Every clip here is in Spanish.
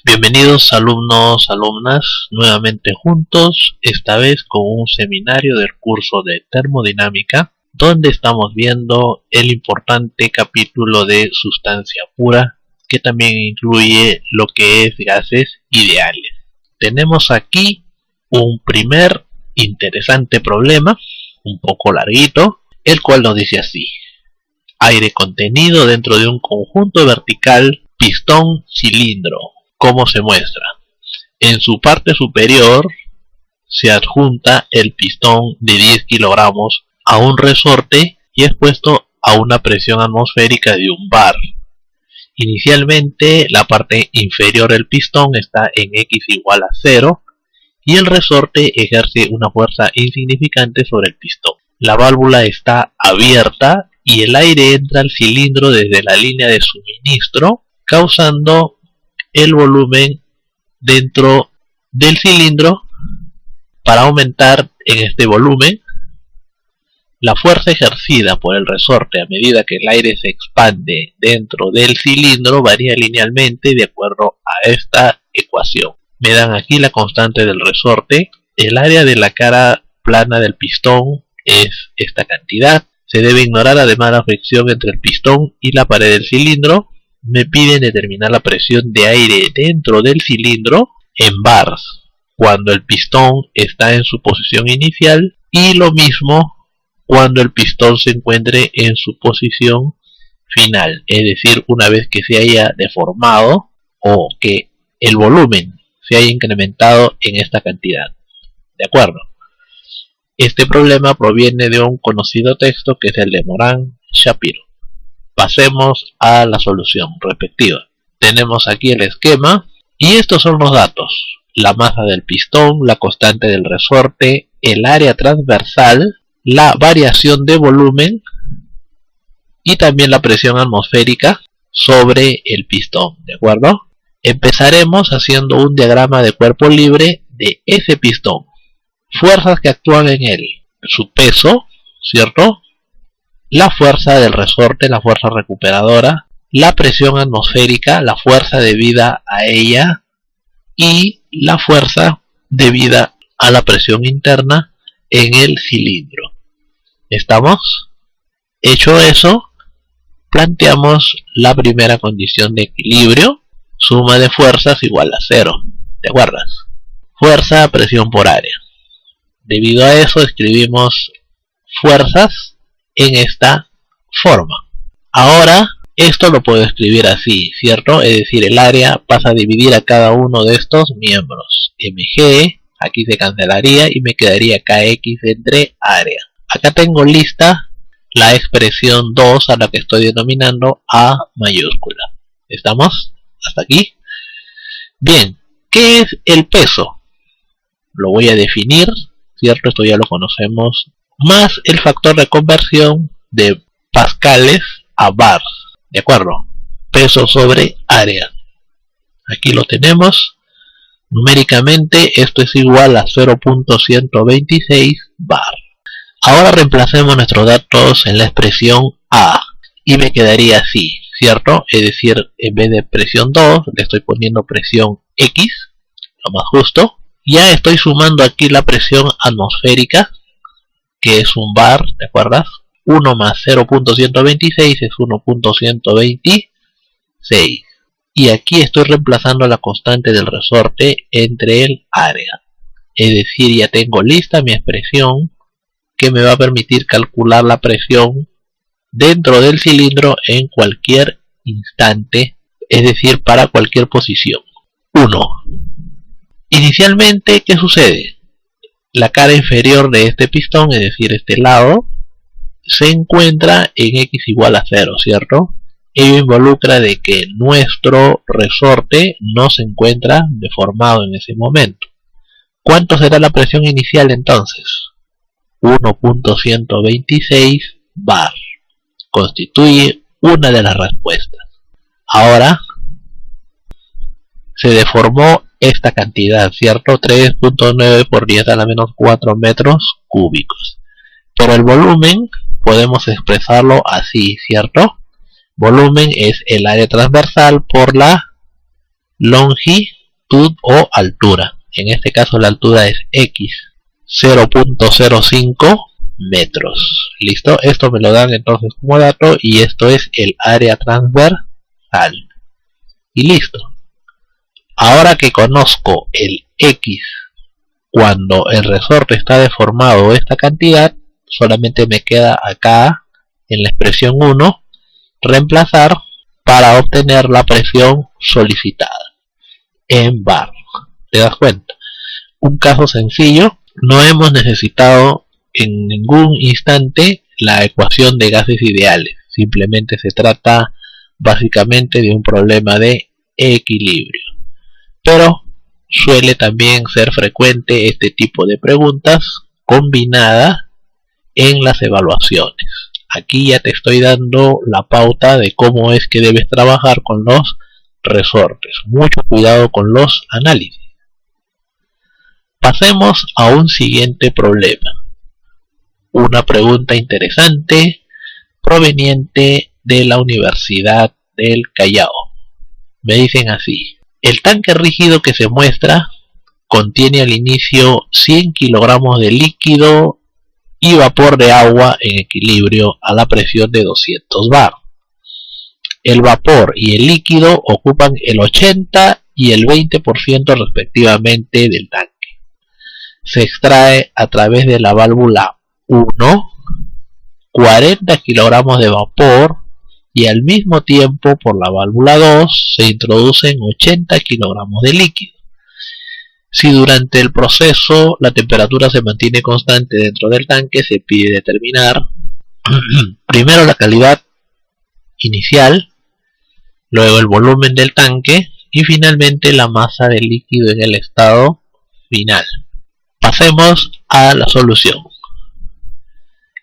Bienvenidos alumnos, alumnas, nuevamente juntos, esta vez con un seminario del curso de termodinámica, donde estamos viendo el importante capítulo de sustancia pura, que también incluye lo que es gases ideales. Tenemos aquí un primer interesante problema, un poco larguito, el cual nos dice así: aire contenido dentro de un conjunto vertical pistón-cilindro. ¿Cómo se muestra? En su parte superior se adjunta el pistón de 10 kilogramos a un resorte y es puesto a una presión atmosférica de 1 bar. Inicialmente la parte inferior del pistón está en X igual a 0 y el resorte ejerce una fuerza insignificante sobre el pistón. La válvula está abierta y el aire entra al cilindro desde la línea de suministro, causando el volumen dentro del cilindro. Para aumentar en este volumen, la fuerza ejercida por el resorte a medida que el aire se expande dentro del cilindro varía linealmente de acuerdo a esta ecuación. Me dan aquí la constante del resorte. El área de la cara plana del pistón es esta cantidad. Se debe ignorar además la fricción entre el pistón y la pared del cilindro. Me piden determinar la presión de aire dentro del cilindro en bars cuando el pistón está en su posición inicial, y lo mismo cuando el pistón se encuentre en su posición final, es decir, una vez que se haya deformado o que el volumen se haya incrementado en esta cantidad. ¿De acuerdo? Este problema proviene de un conocido texto que es el de Morán-Shapiro. Pasemos a la solución respectiva. Tenemos aquí el esquema y estos son los datos: la masa del pistón, la constante del resorte, el área transversal, la variación de volumen y también la presión atmosférica sobre el pistón. ¿De acuerdo? Empezaremos haciendo un diagrama de cuerpo libre de ese pistón. Fuerzas que actúan en él: su peso, ¿cierto?, la fuerza del resorte, la fuerza recuperadora, la presión atmosférica, la fuerza debida a ella y la fuerza debida a la presión interna en el cilindro. ¿Estamos? Hecho eso, planteamos la primera condición de equilibrio: suma de fuerzas igual a 0. ¿Te acuerdas? Fuerza, presión por área. Debido a eso escribimos fuerzas en esta forma. Ahora esto lo puedo escribir así, ¿cierto? Es decir, el área pasa a dividir a cada uno de estos miembros. Mg, aquí se cancelaría y me quedaría Kx entre área. Acá tengo lista la expresión 2 a la que estoy denominando A mayúscula. ¿Estamos? ¿Hasta aquí? Bien, ¿qué es el peso? Lo voy a definir, ¿cierto? Esto ya lo conocemos, más el factor de conversión de pascales a bars. ¿De acuerdo? Peso sobre área. Aquí lo tenemos. Numéricamente esto es igual a 0.126 bar. Ahora reemplacemos nuestros datos en la expresión A y me quedaría así, ¿cierto? Es decir, en vez de presión 2 le estoy poniendo presión X, lo más justo. Ya estoy sumando aquí la presión atmosférica, que es 1 bar, ¿te acuerdas? 1 más 0.126 es 1.126. Y aquí estoy reemplazando la constante del resorte entre el área. Es decir, ya tengo lista mi expresión que me va a permitir calcular la presión dentro del cilindro en cualquier instante, es decir, para cualquier posición. 1. Inicialmente, ¿qué sucede? La cara inferior de este pistón, es decir, este lado, se encuentra en X igual a 0, ¿cierto? Ello involucra de que nuestro resorte no se encuentra deformado en ese momento. ¿Cuánto será la presión inicial entonces? 1.126 bar. Constituye una de las respuestas. Ahora se deformó esta cantidad, ¿cierto? 3.9 por 10 a la menos 4 metros cúbicos. Pero el volumen podemos expresarlo así, ¿cierto? Volumen es el área transversal por la longitud o altura. En este caso la altura es X, 0.05 metros. Listo, esto me lo dan entonces como dato y esto es el área transversal. Y listo. Ahora que conozco el X cuando el resorte está deformado esta cantidad, solamente me queda acá en la expresión 1 reemplazar para obtener la presión solicitada en bar. ¿Te das cuenta? Un caso sencillo, no hemos necesitado en ningún instante la ecuación de gases ideales, simplemente se trata básicamente de un problema de equilibrio. Pero suele también ser frecuente este tipo de preguntas combinadas en las evaluaciones. Aquí ya te estoy dando la pauta de cómo es que debes trabajar con los resortes. Mucho cuidado con los análisis. Pasemos a un siguiente problema. Una pregunta interesante proveniente de la Universidad del Callao. Me dicen así: el tanque rígido que se muestra contiene al inicio 100 kilogramos de líquido y vapor de agua en equilibrio a la presión de 200 bar. El vapor y el líquido ocupan el 80 y el 20% respectivamente del tanque. Se extrae a través de la válvula 1 40 kilogramos de vapor y al mismo tiempo por la válvula 2 se introducen 80 kilogramos de líquido. Si durante el proceso la temperatura se mantiene constante dentro del tanque, se pide determinar primero la calidad inicial, luego el volumen del tanque y finalmente la masa del líquido en el estado final. Pasemos a la solución.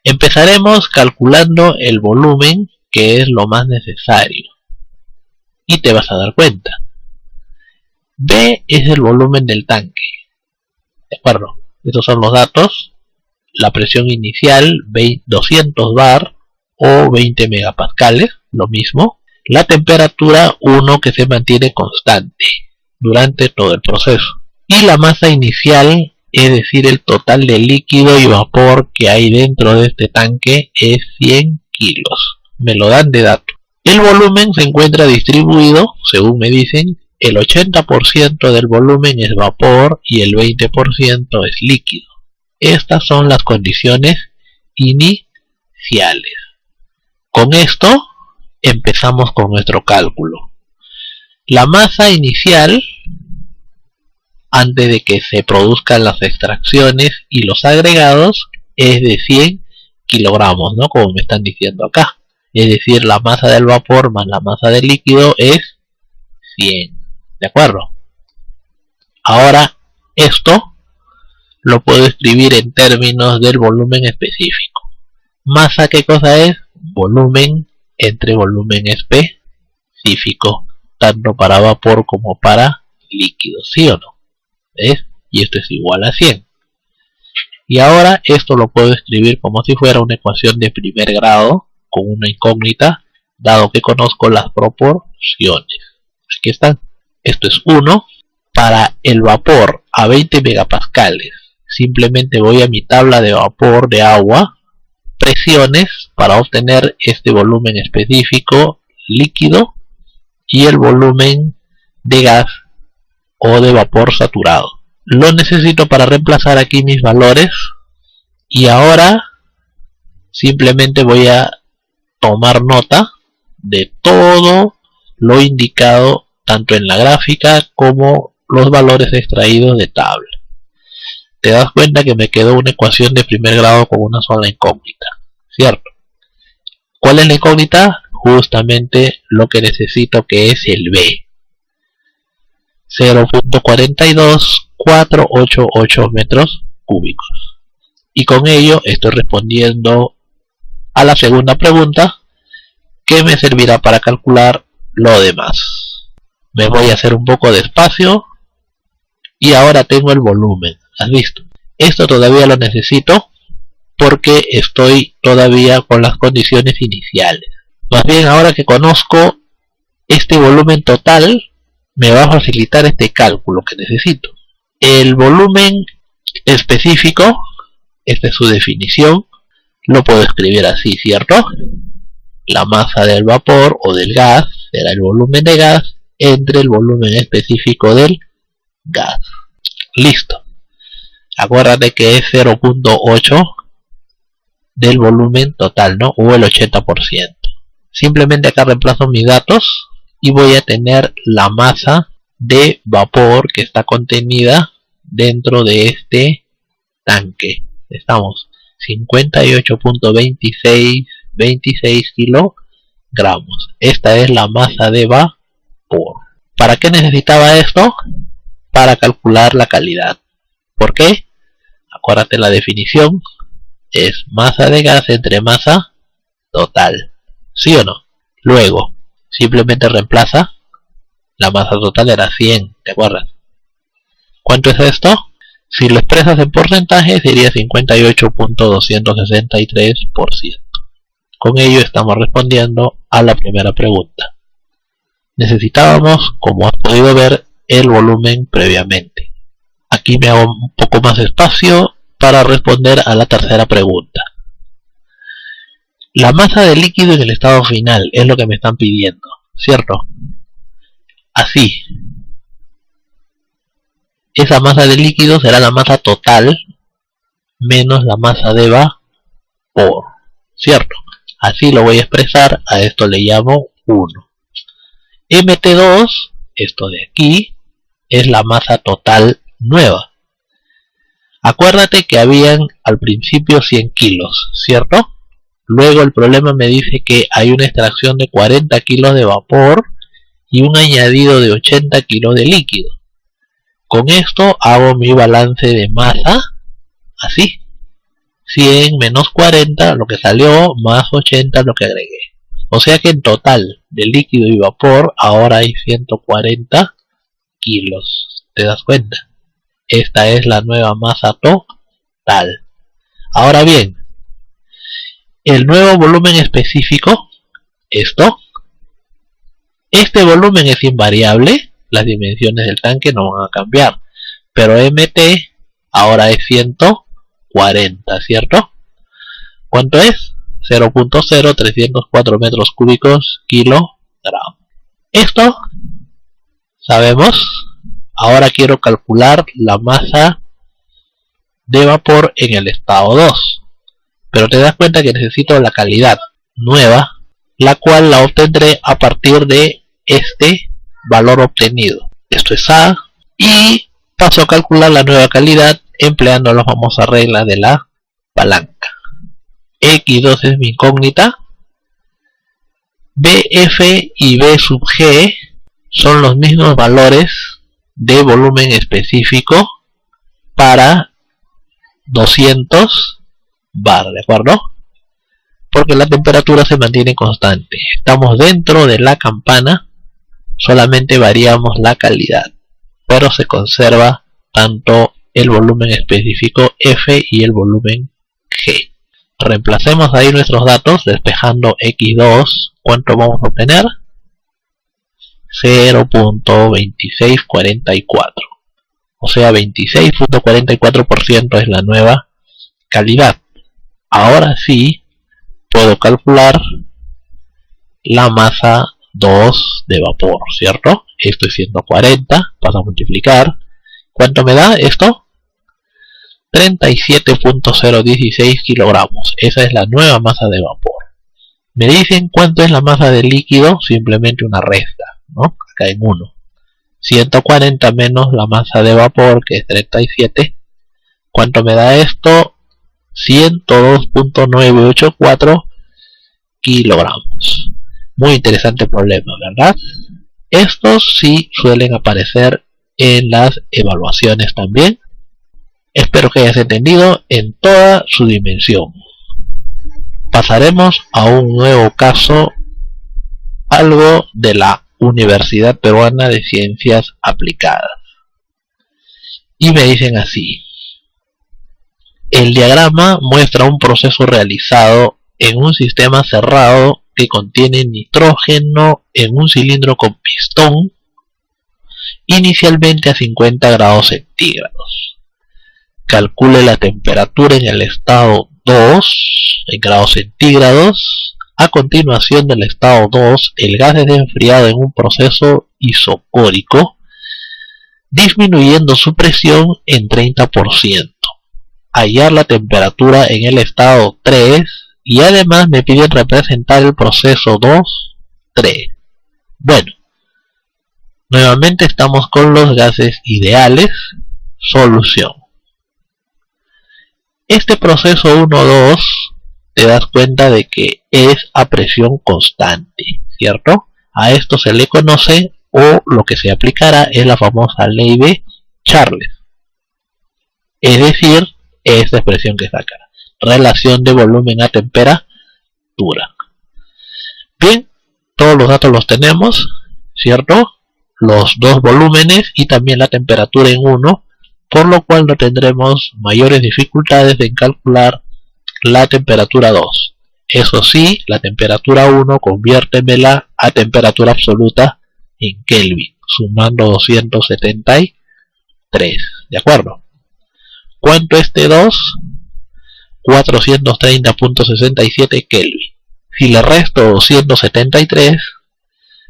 Empezaremos calculando el volumen, que es lo más necesario, y te vas a dar cuenta. B es el volumen del tanque. De acuerdo, estos son los datos. La presión inicial 200 bar o 20 megapascales, lo mismo. La temperatura 1 que se mantiene constante durante todo el proceso. Y la masa inicial, es decir, el total de líquido y vapor que hay dentro de este tanque, es 100 kilos. Me lo dan de dato. El volumen se encuentra distribuido, según me dicen, el 80% del volumen es vapor y el 20% es líquido. Estas son las condiciones iniciales. Con esto empezamos con nuestro cálculo. La masa inicial, antes de que se produzcan las extracciones y los agregados, es de 100 kilogramos, ¿no? Como me están diciendo acá. Es decir, la masa del vapor más la masa del líquido es 100. ¿De acuerdo? Ahora, esto lo puedo escribir en términos del volumen específico. Masa, ¿qué cosa es? Volumen entre volumen específico, tanto para vapor como para líquido, ¿sí o no? ¿Ves? Y esto es igual a 100. Y ahora esto lo puedo escribir como si fuera una ecuación de primer grado con una incógnita, dado que conozco las proporciones. Aquí están. Esto es 1. Para el vapor a 20 megapascales, simplemente voy a mi tabla de vapor de agua, presiones, para obtener este volumen específico líquido y el volumen de gas o de vapor saturado. Lo necesito para reemplazar aquí mis valores y ahora simplemente voy a tomar nota de todo lo indicado tanto en la gráfica como los valores extraídos de tabla. Te das cuenta que me quedó una ecuación de primer grado con una sola incógnita, ¿cierto? ¿Cuál es la incógnita? Justamente lo que necesito, que es el B. 0.42488 metros cúbicos. Y con ello estoy respondiendo a la segunda pregunta, que me servirá para calcular lo demás. Me voy a hacer un poco de espacio y ahora tengo el volumen. ¿Has visto? Esto todavía lo necesito porque estoy todavía con las condiciones iniciales. Más bien, ahora que conozco este volumen total, me va a facilitar este cálculo que necesito. El volumen específico, esta es su definición, lo puedo escribir así, ¿cierto? La masa del vapor o del gas será el volumen de gas entre el volumen específico del gas. Listo. Acuérdate que es 0.8 del volumen total, ¿no? O el 80%. Simplemente acá reemplazo mis datos y voy a tener la masa de vapor que está contenida dentro de este tanque. Estamos 58.26 kilogramos. Esta es la masa de vapor. ¿Para qué necesitaba esto? Para calcular la calidad. ¿Por qué? Acuérdate la definición. Es masa de gas entre masa total. ¿Sí o no? Luego, simplemente reemplaza. La masa total era 100, ¿te acuerdas? ¿Cuánto es esto? Si lo expresas en porcentaje sería 58.263%. Con ello estamos respondiendo a la primera pregunta. Necesitábamos, como has podido ver, el volumen previamente. Aquí me hago un poco más de espacio para responder a la tercera pregunta. La masa de líquido en el estado final es lo que me están pidiendo, ¿cierto? Así. Esa masa de líquido será la masa total menos la masa de vapor, ¿cierto? Así lo voy a expresar, a esto le llamo 1. MT2, esto de aquí, es la masa total nueva. Acuérdate que habían al principio 100 kilos, ¿cierto? Luego el problema me dice que hay una extracción de 40 kilos de vapor y un añadido de 80 kilos de líquido. Con esto hago mi balance de masa, así. 100 menos 40, lo que salió, más 80, lo que agregué. O sea que en total de líquido y vapor ahora hay 140 kilos. ¿Te das cuenta? Esta es la nueva masa total. Ahora bien, el nuevo volumen específico, este volumen es invariable, las dimensiones del tanque no van a cambiar, pero MT ahora es 140, ¿cierto? ¿Cuánto es? 0.0304 metros cúbicos kilogramos. Esto sabemos. Ahora quiero calcular la masa de vapor en el estado 2. Pero te das cuenta que necesito la calidad nueva, la cual la obtendré a partir de este valor obtenido. Esto es A. Y paso a calcular la nueva calidad empleando la famosa regla de la palanca. X2 es mi incógnita. BF y B sub G son los mismos valores de volumen específico para 200 bar, ¿de acuerdo? Porque la temperatura se mantiene constante. Estamos dentro de la campana, solamente variamos la calidad, pero se conserva tanto el volumen específico F y el volumen G. Reemplacemos ahí nuestros datos, despejando X2, ¿cuánto vamos a obtener? 0.2644. O sea, 26.44% es la nueva calidad. Ahora sí puedo calcular la masa 2 de vapor, ¿cierto? Esto es 140, paso a multiplicar. ¿Cuánto me da esto? 37.016 kilogramos. Esa es la nueva masa de vapor. Me dicen cuánto es la masa de líquido, simplemente una resta, ¿no? Acá en 1. 140 menos la masa de vapor, que es 37. ¿Cuánto me da esto? 102.984 kilogramos. Muy interesante problema, ¿verdad? Estos sí suelen aparecer en las evaluaciones también. Espero que hayas entendido en toda su dimensión. Pasaremos a un nuevo caso, algo de la Universidad Peruana de Ciencias Aplicadas. Y me dicen así: el diagrama muestra un proceso realizado en un sistema cerrado que contiene nitrógeno en un cilindro con pistón inicialmente a 50 grados centígrados. Calcule la temperatura en el estado 2 en grados centígrados. A continuación del estado 2, el gas es enfriado en un proceso isocórico, disminuyendo su presión en 30%. Hallar la temperatura en el estado 3 y además me piden representar el proceso 2, 3. Bueno, nuevamente estamos con los gases ideales. Solución. Este proceso 1, 2, te das cuenta de que es a presión constante, ¿cierto? A esto se le conoce, o lo que se aplicará es la famosa ley de Charles. Es decir, esta expresión que está acá. Relación de volumen a temperatura. Bien, todos los datos los tenemos, ¿cierto? Los dos volúmenes y también la temperatura en uno, por lo cual no tendremos mayores dificultades en calcular la temperatura 2. Eso sí, la temperatura 1 conviértemela a temperatura absoluta en Kelvin, sumando 273. ¿De acuerdo? ¿Cuánto es T2? 430.67 Kelvin. Si le resto 273,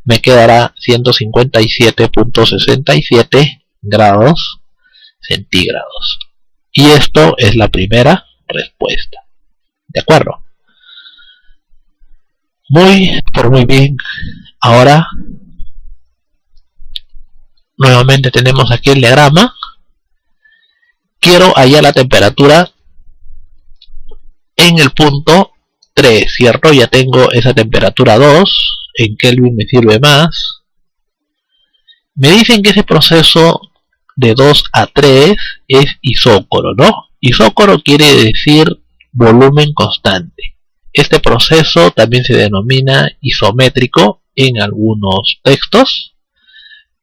me quedará 157.67 grados centígrados. Y esto es la primera respuesta. ¿De acuerdo? Muy bien. Ahora, nuevamente tenemos aquí el diagrama. Quiero hallar la temperatura en el punto 3, ¿cierto? Ya tengo esa temperatura 2, en Kelvin me sirve más. Me dicen que ese proceso de 2 a 3 es isócoro, ¿no? Isócoro quiere decir volumen constante. Este proceso también se denomina isométrico en algunos textos,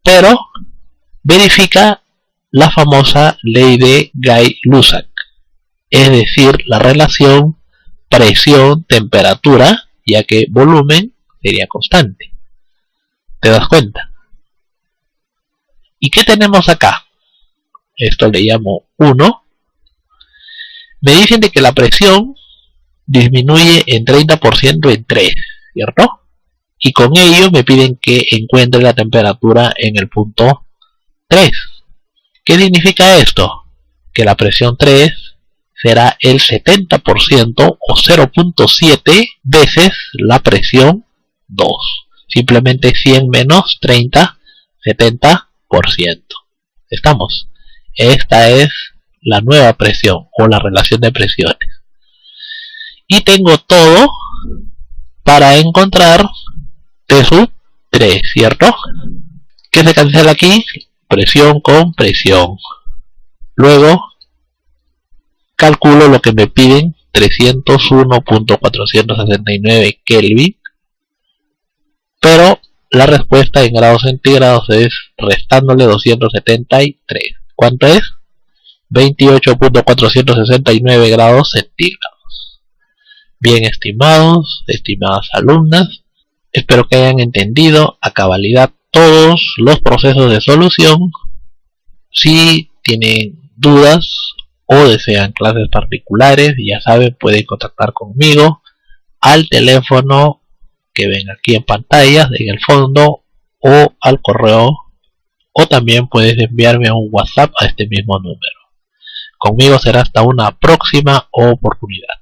pero verifica la famosa ley de Gay-Lussac, es decir, la relación presión-temperatura, ya que volumen sería constante. ¿Te das cuenta? ¿Y qué tenemos acá? Esto le llamo 1. Me dicen de que la presión disminuye en 30% en 3, ¿cierto? Y con ello me piden que encuentre la temperatura en el punto 3. ¿Qué significa esto? Que la presión 3 será el 70% o 0.7 veces la presión 2. Simplemente 100 menos 30, 70%. ¿Estamos? Esta es la nueva presión o la relación de presiones. Y tengo todo para encontrar T sub 3, ¿cierto? ¿Qué se cancela aquí? Presión con presión. Luego calculo lo que me piden, 301.469 Kelvin, pero la respuesta en grados centígrados es restándole 273. ¿Cuánto es? 28.469 grados centígrados. Bien, estimados, estimadas alumnas, espero que hayan entendido a cabalidad todos los procesos de solución. Si tienen dudas o desean clases particulares, ya saben, pueden contactar conmigo al teléfono que ven aquí en pantalla en el fondo, o al correo, o también puedes enviarme un WhatsApp a este mismo número. Conmigo será hasta una próxima oportunidad.